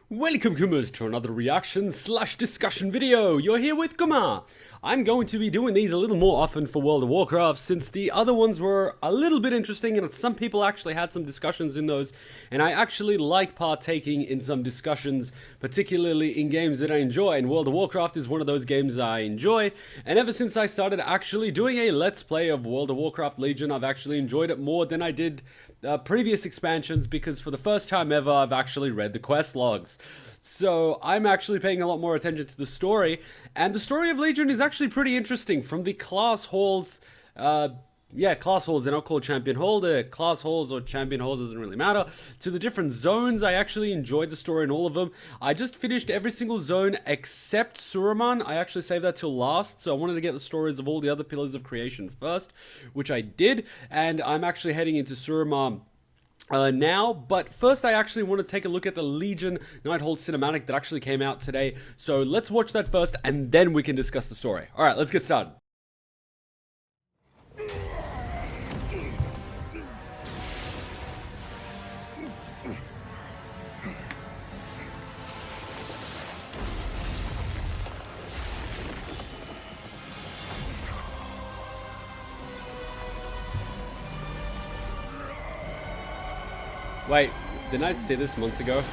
Welcome Kumas to another reaction slash discussion video. You're here with Kuma. I'm going to be doing these a little more often for World of Warcraft since the other ones were a little bit interesting and some people actually had some discussions in those, and I actually like partaking in some discussions, particularly in games that I enjoy, and World of Warcraft is one of those games I enjoy, and ever since I started actually doing a Let's Play of World of Warcraft Legion, I've actually enjoyed it more than I did previous expansions because for the first time ever I've actually read the quest logs. So I'm actually paying a lot more attention to the story, and the story of Legion is actually pretty interesting. From the class halls, class halls, they're not called champion hall, they're class halls or champion halls, doesn't really matter, to the different zones. I actually enjoyed the story in all of them. I just finished every single zone except Suramon. I actually saved that till last, so I wanted to get the stories of all the other pillars of creation first, which I did, and I'm actually heading into Suramon now, but first I actually want to take a look at the Legion Nighthold cinematic that actually came out today. So let's watch that first and then we can discuss the story. Alright, let's get started. Wait, didn't I say this months ago?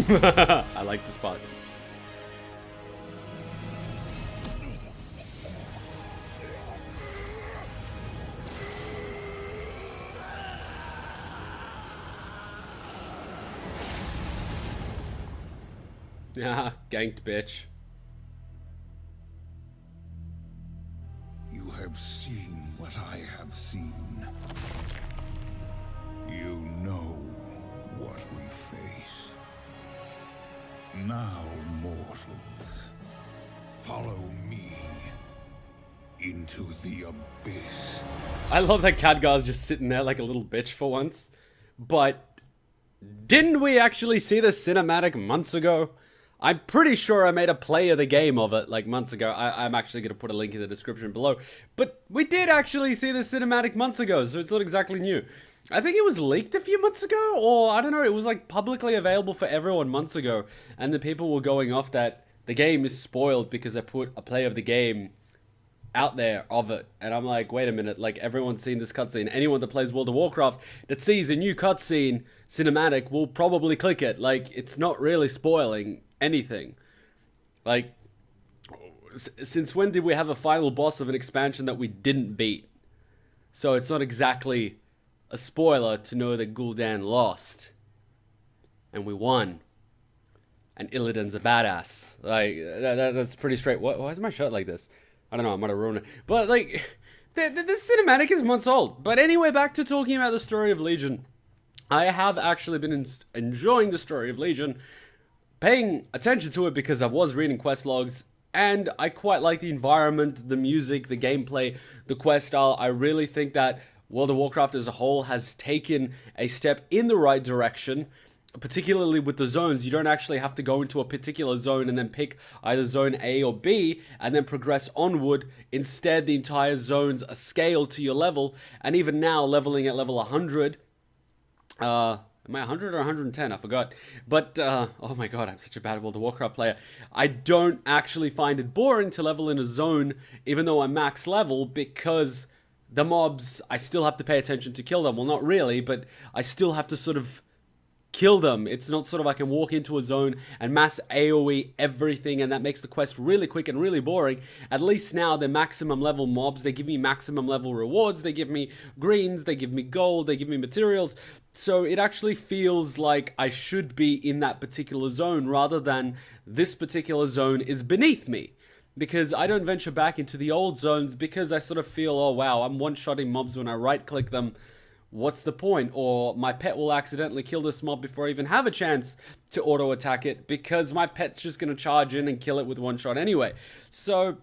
I like this part. Ah, ganked, bitch. You have seen what I have seen. You know what we face. Now, mortals, follow me into the abyss. I love that Khadgar's just sitting there like a little bitch for once. But didn't we actually see the cinematic months ago? I'm pretty sure I made a play of the game of it like months ago. I'm actually going to put a link in the description below. But we did actually see the cinematic months ago, so it's not exactly new. I think it was leaked a few months ago, or I don't know, it was like publicly available for everyone months ago. And the people were going off that the game is spoiled because I put a play of the game out there of it. And I'm like, wait a minute, like everyone's seen this cutscene. Anyone that plays World of Warcraft that sees a new cutscene cinematic will probably click it. Like, it's not really spoiling anything. Like, since when did we have a final boss of an expansion that we didn't beat? So it's not exactly a spoiler to know that Gul'dan lost and we won, and Illidan's a badass. Like that's pretty straight. Why is my shirt like this? I don't know, I might have ruined it, but like the cinematic is months old. But anyway, back to talking about the story of Legion. I have actually been enjoying the story of Legion, paying attention to it because I was reading quest logs, and I quite like the environment, the music, the gameplay, the quest style. I really think that World of Warcraft as a whole has taken a step in the right direction, particularly with the zones. You don't actually have to go into a particular zone and then pick either zone A or B and then progress onward. Instead, the entire zones are scaled to your level, and even now, leveling at level 100, am I 100 or 110? I forgot. But, oh my god, I'm such a bad World of Warcraft player. I don't actually find it boring to level in a zone, even though I'm max level, because the mobs, I still have to pay attention to kill them. Well, not really, but I still have to sort of kill them. It's not sort of I can walk into a zone and mass AoE everything, and that makes the quest really quick and really boring. At least now they're maximum level mobs. They give me maximum level rewards. They give me greens. They give me gold. They give me materials. So it actually feels like I should be in that particular zone rather than this particular zone is beneath me. Because I don't venture back into the old zones because I sort of feel, oh wow, I'm one-shotting mobs when I right-click them. What's the point? Or my pet will accidentally kill this mob before I even have a chance to auto-attack it because my pet's just going to charge in and kill it with one shot anyway. So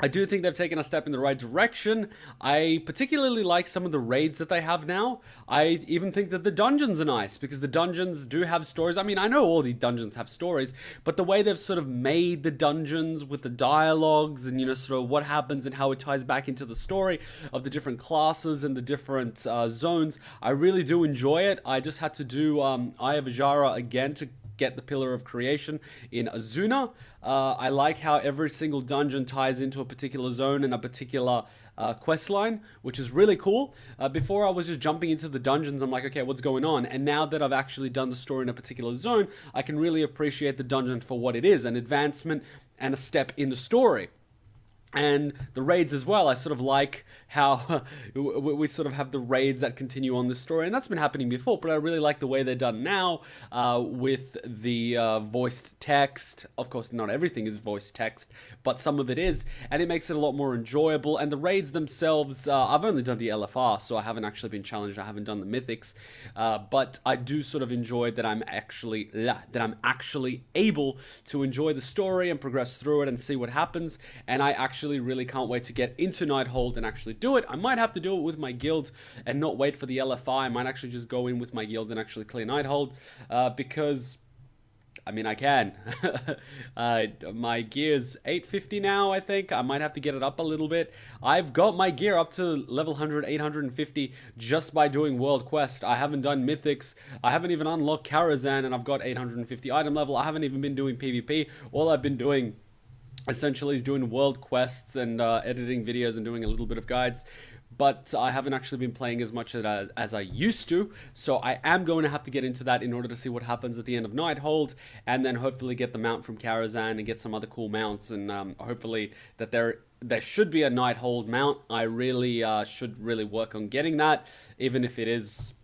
I do think they've taken a step in the right direction. I particularly like some of the raids that they have now. I even think that the dungeons are nice because the dungeons do have stories. I mean, I know all the dungeons have stories, but the way they've sort of made the dungeons with the dialogues and, you know, sort of what happens and how it ties back into the story of the different classes and the different zones, I really do enjoy it. I just had to do Eye of Ajara again to get the Pillar of Creation in Azuna. I like how every single dungeon ties into a particular zone and a particular quest line, which is really cool. Before I was just jumping into the dungeons, I'm like, okay, what's going on? And now that I've actually done the story in a particular zone, I can really appreciate the dungeon for what it is, an advancement and a step in the story. And the raids as well, I sort of like how we sort of have the raids that continue on the story, and that's been happening before, but I really like the way they're done now with the voiced text. Of course, not everything is voiced text, but some of it is, and it makes it a lot more enjoyable. And the raids themselves, I've only done the LFR, so I haven't actually been challenged, I haven't done the mythics, but I do sort of enjoy that I'm actually able to enjoy the story and progress through it and see what happens, and I actually really can't wait to get into Nighthold and actually do it. I might have to do it with my guild and not wait for the LFI. I might actually just go in with my guild and actually clear Nighthold because, I mean, I can. My gear's 850 now, I think. I might have to get it up a little bit. I've got my gear up to level 100, 850 just by doing World Quest. I haven't done Mythics. I haven't even unlocked Karazhan, and I've got 850 item level. I haven't even been doing PvP. All I've been doing essentially is doing world quests and editing videos and doing a little bit of guides, but I haven't actually been playing as much as I used to, so I am going to have to get into that in order to see what happens at the end of Nighthold, and then hopefully get the mount from Karazhan and get some other cool mounts, and hopefully that there should be a Nighthold mount. I really should really work on getting that, even if it is,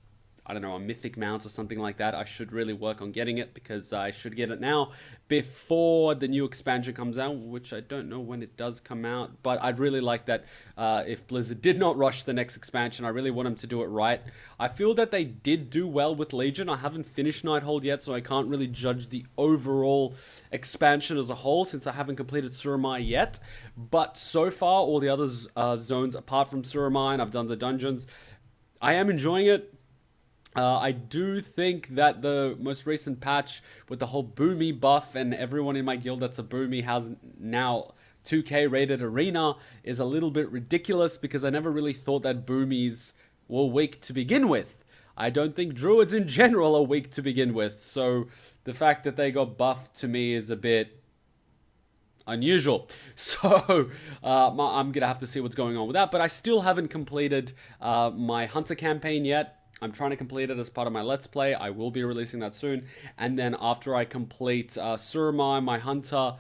I don't know, a mythic mount or something like that. I should really work on getting it because I should get it now before the new expansion comes out, which I don't know when it does come out, but I'd really like that if Blizzard did not rush the next expansion. I really want them to do it right. I feel that they did do well with Legion. I haven't finished Nighthold yet, so I can't really judge the overall expansion as a whole since I haven't completed Suramai yet, but so far all the other zones apart from Suramai, and I've done the dungeons, I am enjoying it. I do think that the most recent patch with the whole Boomy buff and everyone in my guild that's a Boomy has now 2k rated arena is a little bit ridiculous because I never really thought that Boomies were weak to begin with. I don't think Druids in general are weak to begin with, so the fact that they got buffed to me is a bit unusual. So I'm gonna have to see what's going on with that, but I still haven't completed my Hunter campaign yet. I'm trying to complete it as part of my Let's Play. I will be releasing that soon. And then after I complete Suramai, my Hunter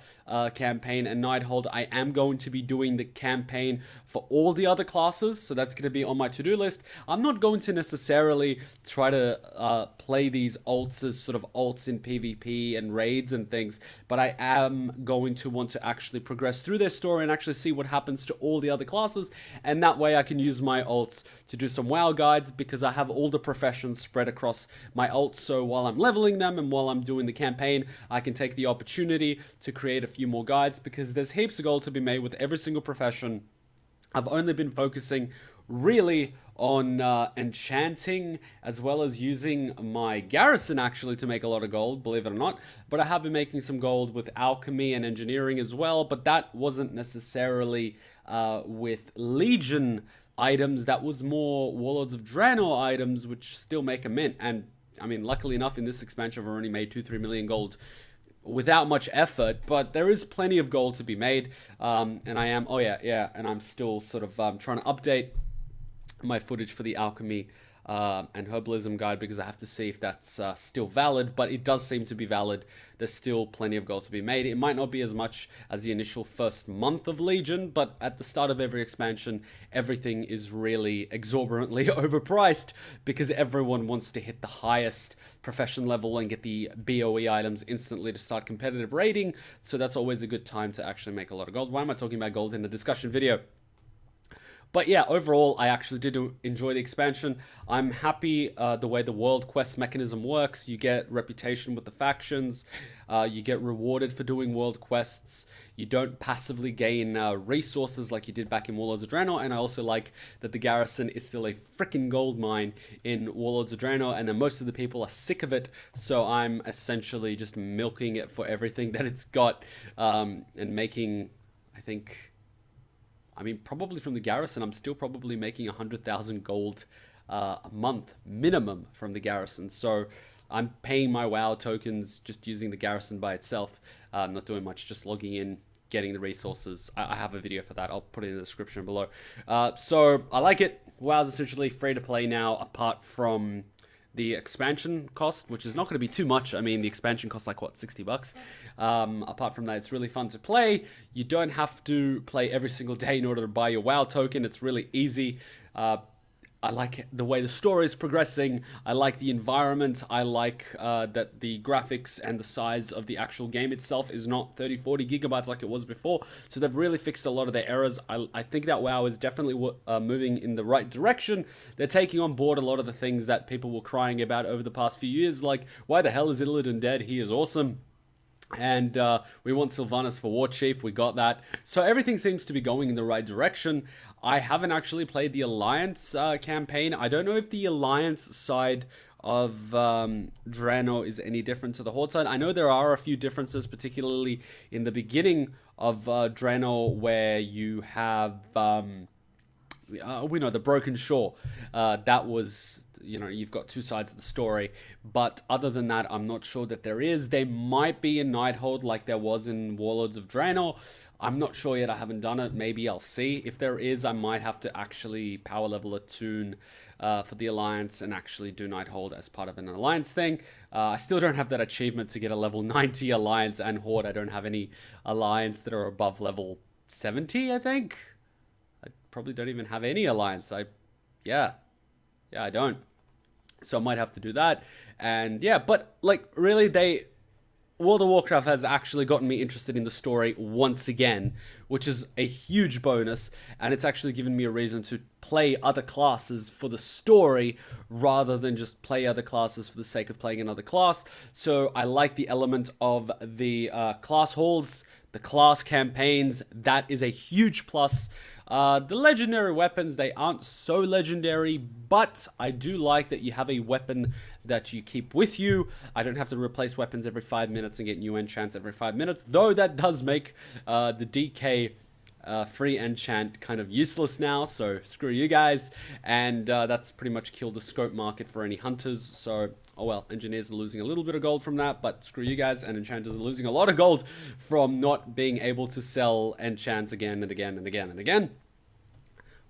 campaign, and Nighthold, I am going to be doing the campaign for all the other classes. So that's going to be on my to-do list. I'm not going to necessarily try to play these ults as sort of ults in PvP and raids and things. But I am going to want to actually progress through their story and actually see what happens to all the other classes. And that way I can use my ults to do some WoW guides because I have all the professions spread across my ults, so while I'm leveling them and while I'm doing the campaign, I can take the opportunity to create a few more guides because there's heaps of gold to be made with every single profession. I've only been focusing really on enchanting as well as using my garrison actually to make a lot of gold, believe it or not, but I have been making some gold with alchemy and engineering as well, but that wasn't necessarily with Legion items. That was more Warlords of Draenor items, which still make a mint. And I mean, luckily enough, in this expansion, I've already made 2-3 million gold without much effort, but there is plenty of gold to be made. And I am, and I'm still sort of trying to update my footage for the alchemy and herbalism guide because I have to see if that's still valid, but it does seem to be valid. There's still plenty of gold to be made. It might not be as much as the initial first month of Legion, but at the start of every expansion, everything is really exorbitantly overpriced because everyone wants to hit the highest profession level and get the BOE items instantly to start competitive raiding, so that's always a good time to actually make a lot of gold. Why am I talking about gold in a discussion video? But yeah, overall, I actually did enjoy the expansion. I'm happy the way the world quest mechanism works. You get reputation with the factions. You get rewarded for doing world quests. You don't passively gain resources like you did back in Warlords of Draenor, and I also like that the garrison is still a freaking gold mine in Warlords of Draenor, and then most of the people are sick of it, so I'm essentially just milking it for everything that it's got, and making, I mean, probably from the garrison, I'm still probably making 100,000 gold a month minimum from the garrison, so I'm paying my WoW tokens just using the garrison by itself. I'm not doing much, just logging in, getting the resources. I have a video for that. I'll put it in the description below. So I like it. WoW's essentially free to play now, apart from the expansion cost, which is not going to be too much. I mean, the expansion costs like, what, 60 bucks? Apart from that, it's really fun to play. You don't have to play every single day in order to buy your WoW token. It's really easy. I like the way the story is progressing. I like the environment. I like that the graphics and the size of the actual game itself is not 30-40 gigabytes like it was before. So they've really fixed a lot of their errors. I think that WoW is definitely moving in the right direction. They're taking on board a lot of the things that people were crying about over the past few years, like, why the hell is Illidan dead? He is awesome. And we want Sylvanas for War Chief. We got that. So everything seems to be going in the right direction. I haven't actually played the Alliance campaign. I don't know if the Alliance side of Draenor is any different to the Horde side. I know there are a few differences, particularly in the beginning of Draenor, where you have, we know, the Broken Shore. That was, you know, you've got two sides of the story. But other than that, I'm not sure that there is. There might be a Nighthold like there was in Warlords of Draenor. I'm not sure yet. I haven't done it. Maybe I'll see. If there is, I might have to actually power level a tune for the Alliance and actually do Nighthold as part of an Alliance thing. I still don't have that achievement to get a level 90 Alliance and Horde. I don't have any Alliance that are above level 70, I think. I probably don't even have any Alliance. Yeah, I don't. So I might have to do that. And yeah, but like, really, World of Warcraft has actually gotten me interested in the story once again, which is a huge bonus, and it's actually given me a reason to play other classes for the story rather than just play other classes for the sake of playing another class. So I like the element of the class halls, the class campaigns. That is a huge plus. The legendary weapons, they aren't so legendary, but I do like that you have a weapon that you keep with you. I don't have to replace weapons every 5 minutes and get new enchants every 5 minutes, though that does make the DK free enchant kind of useless now, so screw you guys. And that's pretty much killed the scope market for any hunters, so oh well, engineers are losing a little bit of gold from that, but screw you guys, and enchanters are losing a lot of gold from not being able to sell enchants again and again and again and again.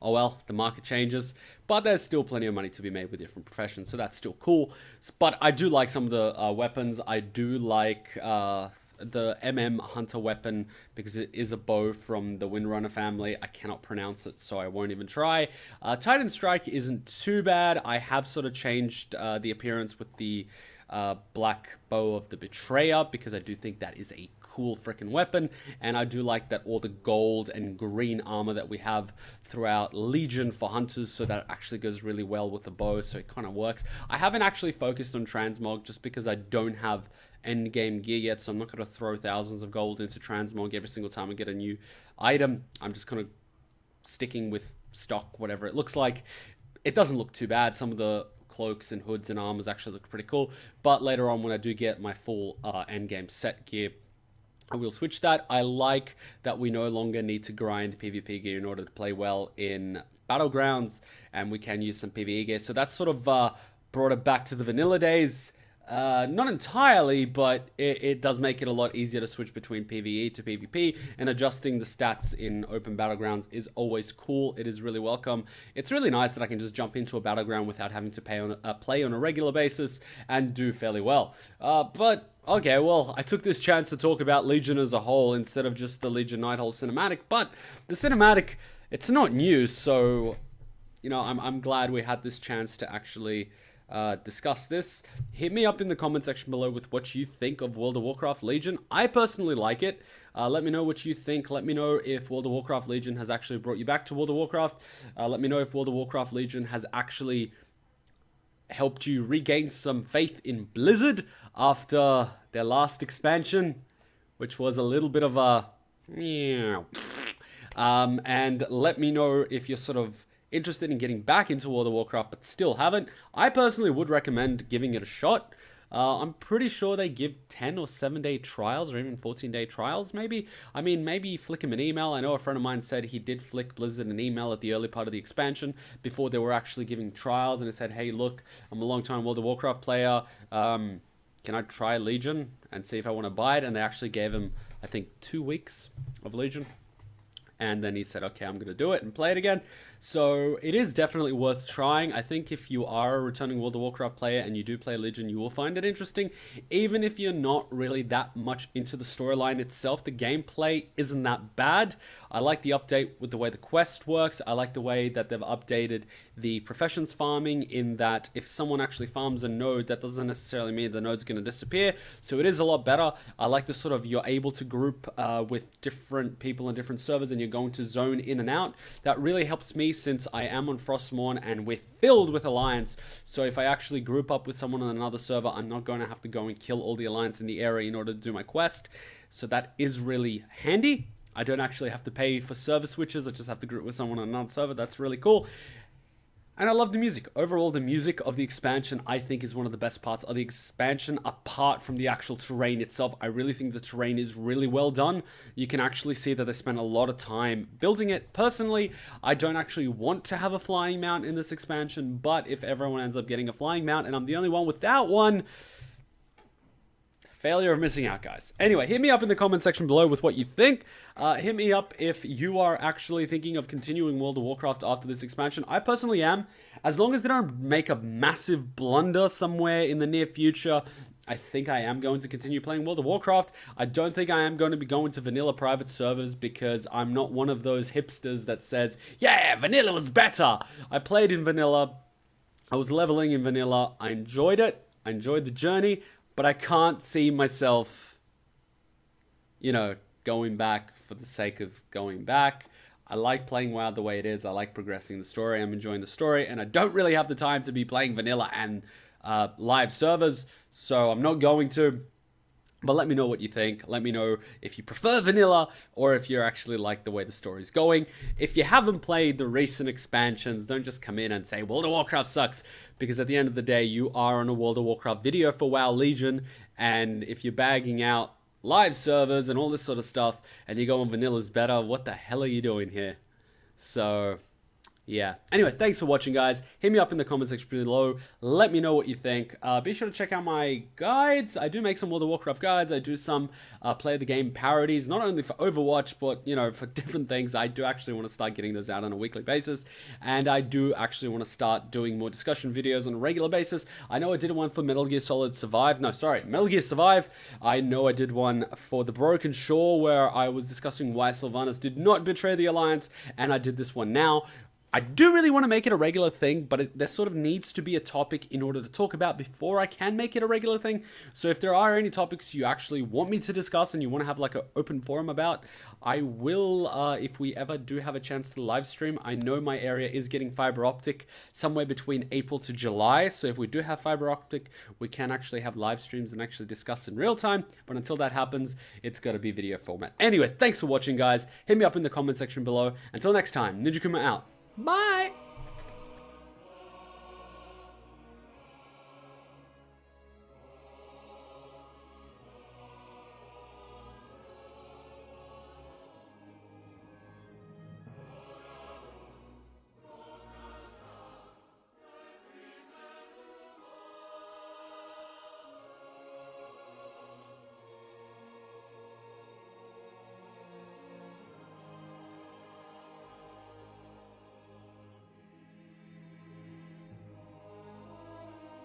Oh well, the market changes, but there's still plenty of money to be made with different professions, so that's still cool. But I do like some of the weapons. I do like the Hunter weapon, because it is a bow from the Windrunner family. I cannot pronounce it, so I won't even try. Titan Strike isn't too bad. I have sort of changed the appearance with the black bow of the Betrayer, because I do think that is a cool freaking weapon, and I do like that all the gold and green armor that we have throughout Legion for hunters, so that actually goes really well with the bow, so it kind of works. I haven't actually focused on transmog just because I don't have end game gear yet, so I'm not going to throw thousands of gold into transmog every single time I get a new item. I'm just kind of sticking with stock, whatever it looks like. It doesn't look too bad. Some of the cloaks and hoods and armors actually look pretty cool, but later on when I do get my full end game set gear, I will switch that. I like that we no longer need to grind PvP gear in order to play well in Battlegrounds, and we can use some PvE gear. So that's sort of brought it back to the vanilla days. Not entirely, but it does make it a lot easier to switch between PvE to PvP, and adjusting the stats in open Battlegrounds is always cool. It is really welcome. It's really nice that I can just jump into a Battleground without having to play on a regular basis and do fairly well. But okay, well, I took this chance to talk about Legion as a whole instead of just the Legion Nighthold cinematic, but the cinematic, it's not new, so, you know, I'm glad we had this chance to actually discuss this. Hit me up in the comment section below with what you think of World of Warcraft Legion. I personally like it. Let me know what you think. Let me know if World of Warcraft Legion has actually brought you back to World of Warcraft. Let me know if World of Warcraft Legion has actually helped you regain some faith in Blizzard after their last expansion, which was a little bit of a... and let me know if you're sort of interested in getting back into World of Warcraft but still haven't. I personally would recommend giving it a shot. I'm pretty sure they give 10 or 7-day trials or even 14-day trials, maybe. I mean, maybe flick him an email. I know a friend of mine said he did flick Blizzard an email at the early part of the expansion before they were actually giving trials, and it said, hey, look, I'm a long-time World of Warcraft player. Can I try Legion and see if I want to buy it? And they actually gave him, I think, 2 weeks of Legion. And then he said, okay, I'm going to do it and play it again. So it is definitely worth trying. I think if you are a returning World of Warcraft player and you do play Legion, you will find it interesting. Even if you're not really that much into the storyline itself, the gameplay isn't that bad. I like the update with the way the quest works. I like the way that they've updated the professions farming, in that if someone actually farms a node, that doesn't necessarily mean the node's going to disappear. So it is a lot better. I like the sort of, you're able to group with different people on different servers and you're going to zone in and out. That really helps me since I am on Frostmourne and we're filled with Alliance. So if I actually group up with someone on another server, I'm not going to have to go and kill all the Alliance in the area in order to do my quest. So that is really handy. I don't actually have to pay for server switches. I just have to group with someone on another server. That's really cool. And I love the music. Overall, the music of the expansion, I think, is one of the best parts of the expansion, apart from the actual terrain itself. I really think the terrain is really well done. You can actually see that they spent a lot of time building it. Personally, I don't actually want to have a flying mount in this expansion, but if everyone ends up getting a flying mount and I'm the only one without one... failure of missing out, guys. Anyway, hit me up in the comment section below with what you think. Hit me up if you are actually thinking of continuing World of Warcraft after this expansion. I personally am. As long as they don't make a massive blunder somewhere in the near future, I think I am going to continue playing World of Warcraft. I don't think I am going to be going to vanilla private servers because I'm not one of those hipsters that says, yeah, vanilla was better. I played in vanilla. I was leveling in vanilla. I enjoyed it. I enjoyed the journey. But I can't see myself, you know, going back for the sake of going back. I like playing WoW the way it is. I like progressing the story. I'm enjoying the story. And I don't really have the time to be playing vanilla and live servers. So I'm not going to. But let me know what you think. Let me know if you prefer vanilla or if you actually like the way the story's going. If you haven't played the recent expansions, don't just come in and say World of Warcraft sucks, because at the end of the day, you are on a World of Warcraft video for WoW Legion, and if you're bagging out live servers and all this sort of stuff, and you go on vanilla's better, what the hell are you doing here? So... yeah. Anyway, thanks for watching, guys. Hit me up in the comment section below. Let me know what you think. Be sure to check out my guides. I do make some World of Warcraft guides. I do some play the game parodies, not only for Overwatch, but, you know, for different things. I do actually want to start getting those out on a weekly basis. And I do actually want to start doing more discussion videos on a regular basis. I know I did one for Metal Gear Solid Survive. No, sorry, Metal Gear Survive. I know I did one for The Broken Shore, where I was discussing why Sylvanas did not betray the Alliance. And I did this one now. I do really want to make it a regular thing, but there sort of needs to be a topic in order to talk about before I can make it a regular thing. So if there are any topics you actually want me to discuss and you want to have like an open forum about, I will, if we ever do have a chance to live stream. I know my area is getting fiber optic somewhere between April to July. So if we do have fiber optic, we can actually have live streams and actually discuss in real time. But until that happens, it's got to be video format. Anyway, thanks for watching, guys. Hit me up in the comment section below. Until next time, Ninja Kuma out. Bye!